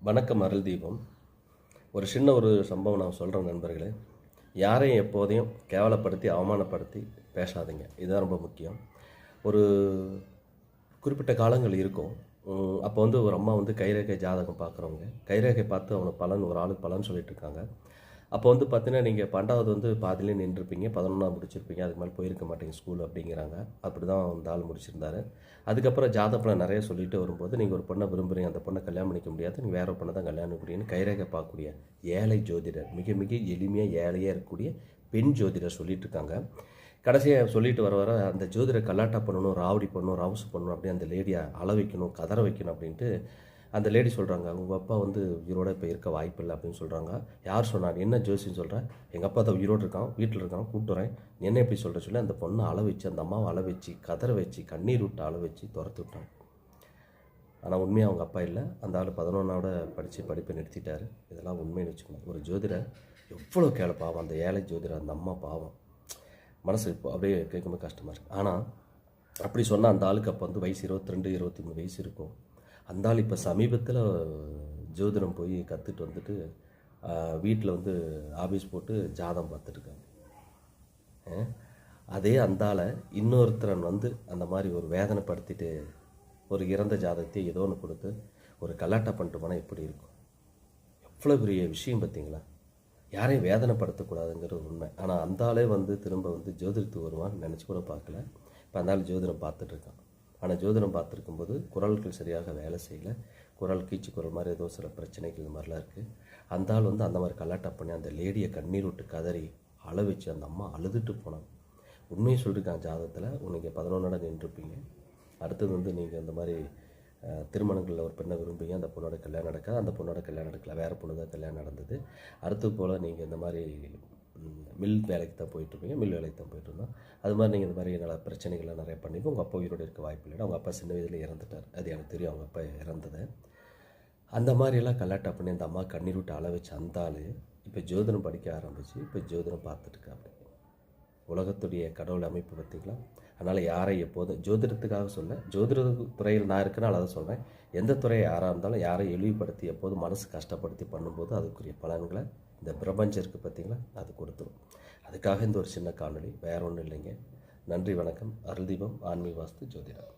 வணக்கம் அருள் தீபம். ஒரு சின்ன சம்பவம் நான் சொல்கிறேன் நண்பர்களே. யாரையும் எப்போதையும் கேவலப்படுத்தி அவமானப்படுத்தி பேசாதீங்க. இதுதான் ரொம்ப முக்கியம். ஒரு குறிப்பிட்ட காலங்கள் இருக்கும். அப்போ ஒரு அம்மா கைரேகை ஜாதகம் பார்க்குறவங்க, கைரேகை பார்த்து அவனுக்கு பலன், ஒரு ஆளுக்கு பலன் சொல்லிட்டு இருக்காங்க. அப்போ பார்த்தீங்கன்னா, நீங்கள் 12வது பாதியிலே நின்றுருப்பீங்க, 11ஆம் முடிச்சிருப்பீங்க, அதுக்கு மேலே போயிருக்க மாட்டீங்க ஸ்கூல் அப்படிங்கிறாங்க. அப்படி தான் அந்த ஆள் முடிச்சிருந்தாரு. அதுக்கப்புறம் ஜாதகத்தில் நிறைய சொல்லிட்டு வரும்போது, நீங்கள் ஒரு பொண்ணை விரும்புகிறீங்க, அந்த பொண்ணை கல்யாணம் பண்ணிக்க முடியாது, நீங்கள் வேறு ஒரு பொண்ணை தான் கல்யாணம் பண்ணிக்கிறீங்கன்னு கைரேகை பார்க்கக்கூடிய ஏழை ஜோதிடர், மிக மிக எளிமையாக ஏழையாக இருக்கக்கூடிய பெண் ஜோதிடர் சொல்லிட்டு இருக்காங்க. கடைசியாக சொல்லிட்டு வர வர அந்த ஜோதிடரை கல்லாட்டா பண்ணணும், ராவடி பண்ணணும், ரவுஸ் பண்ணணும், அப்படியே அந்த லேடியை அள வைக்கணும், கதற வைக்கணும் அப்படின்ட்டு அந்த லேடி சொல்கிறாங்க. உங்கள் அப்பா உயிரோட இப்போ இருக்க வாய்ப்பு இல்லை அப்படின்னு சொல்கிறாங்க. யார் சொன்னார்? என்ன ஜோசின்னு சொல்கிறேன்? எங்கள் அப்பா தான் உயிரோடு இருக்கான், வீட்டில் இருக்கான், கூப்பிட்டு வரேன், என்ன எப்படி சொல்கிற சொல்லி அந்த பொண்ணை அள வச்சு, அந்த அம்மாவை அள வச்சு, கதற வச்சு, கண்ணீர் விட்டு அள வச்சு துரத்து விட்டாங்க. ஆனால் உண்மையாக அவங்க அப்பா இல்லை. அந்த ஆள் 11ஆவோட படித்து படிப்பை நிறுத்திட்டார். இதெல்லாம் உண்மைன்னு வச்சுக்கணும். ஒரு ஜோதிடர் எவ்வளோ கேள பாவம், அந்த ஏழை ஜோதிடர், அந்த அம்மா பாவம். மனசு இப்போ அப்படியே கேட்கும்போது கஷ்டமாக இருக்குது. ஆனால் அப்படி சொன்னால் அந்த ஆளுக்கு அப்போ வயசு 22, 23 வயசு இருக்கும். அந்த ஆள் இப்போ சமீபத்தில் ஜோதிடம் போய் கற்றுட்டு வீட்டில் ஆஃபீஸ் போட்டு ஜாதகம் பார்த்துட்ருக்காங்க. அதே அந்த ஆளை இன்னொருத்தரன் அந்த மாதிரி ஒரு வேதனைப்படுத்திட்டு ஒரு இறந்த ஜாதகத்தை ஏதோ ஒன்று கொடுத்து ஒரு கல்லாட்டா பண்ணிட்டு போனால் எப்படி இருக்கும்? எவ்வளோ பெரிய விஷயம் பார்த்தீங்களா? யாரையும் வேதனைப்படுத்தக்கூடாதுங்கிறது உண்மை. ஆனால் அந்த ஆளே திரும்ப ஜோதிடத்துக்கு வருவான்னு நினச்சி கூட பார்க்கல. இப்போ அந்த ஆள் ஜோதிடம் பார்த்துட்ருக்கான். ஆனால் ஜோதிடம் பார்த்துருக்கும்போது குரல்கள் சரியாக வேலை செய்யலை. குரல் கீச்சு குரல் மாதிரி ஏதோ சில பிரச்சனைகள் இது மாதிரிலாம் இருக்குது. அந்த ஆள் அந்த மாதிரி கல்லாட்டா பண்ணி அந்த லேடியை கண்ணீர் விட்டு கதறி அழ வச்சு அந்த அம்மா அழுதுட்டு போனாங்க. உண்மையை சொல்லியிருக்காங்க ஜாதகத்தில். நீங்கள் 11ஓட நின்றுருப்பீங்க. அடுத்தது நீங்கள் அந்த மாதிரி திருமணங்களில் ஒரு பெண்ணை விரும்புங்க, அந்த பொண்ணோட கல்யாணம் நடக்காது, அந்த பொண்ணோட கல்யாணம் நடக்கல, வேறு பொண்ணு தான் கல்யாணம் நடந்தது. அடுத்தது போல் நீங்கள் இந்த மாதிரி மில் வேலைக்கு தான் போயிட்டுருப்பீங்க, மில் வேலைக்கு தான் போயிட்டுருந்தோம். அது மாதிரி நீங்கள் இந்த மாதிரி நல்ல பிரச்சனைகள்லாம் நிறைய பண்ணிப்போ உங்கள் அப்பா உயிரோடு இருக்க வாய்ப்பு இல்லை. அவங்க அப்பா சின்ன வயதில் இறந்துட்டார். அது எனக்கு தெரியும், அவங்க அப்பா இறந்தது. அந்த மாதிரியெல்லாம் கல்லாட்டா பண்ணி அந்த அம்மா கண்ணீர் விட்டு அள வச்சு அந்த ஆள் இப்போ ஜோதிடம் படிக்க ஆரம்பித்து இப்போ ஜோதிடம் பார்த்துட்டுருக்கா. அப்படி உலகத்துடைய கடவுள் அமைப்பு பார்த்திங்களா? அதனால் யாரை எப்போதும் ஜோதிடத்துக்காக சொல்ல, ஜோதிட துறையில் நான் இருக்கிறனால அதை சொல்கிறேன். எந்த துறையை யாராக இருந்தாலும் யாரை இழிவுபடுத்தி எப்போதும் மனசு கஷ்டப்படுத்தி பண்ணும்போது அதுக்குரிய பலன்களை இந்த பிரபஞ்சம் இருக்குது பார்த்திங்களா, அது கொடுத்துரும். அதுக்காக இந்த ஒரு சின்ன காணொளி, வேறு ஒன்றும் இல்லைங்க. நன்றி, வணக்கம். அருள் தீபம், ஆன்மீக வாஸ்து, ஜோதிடம்.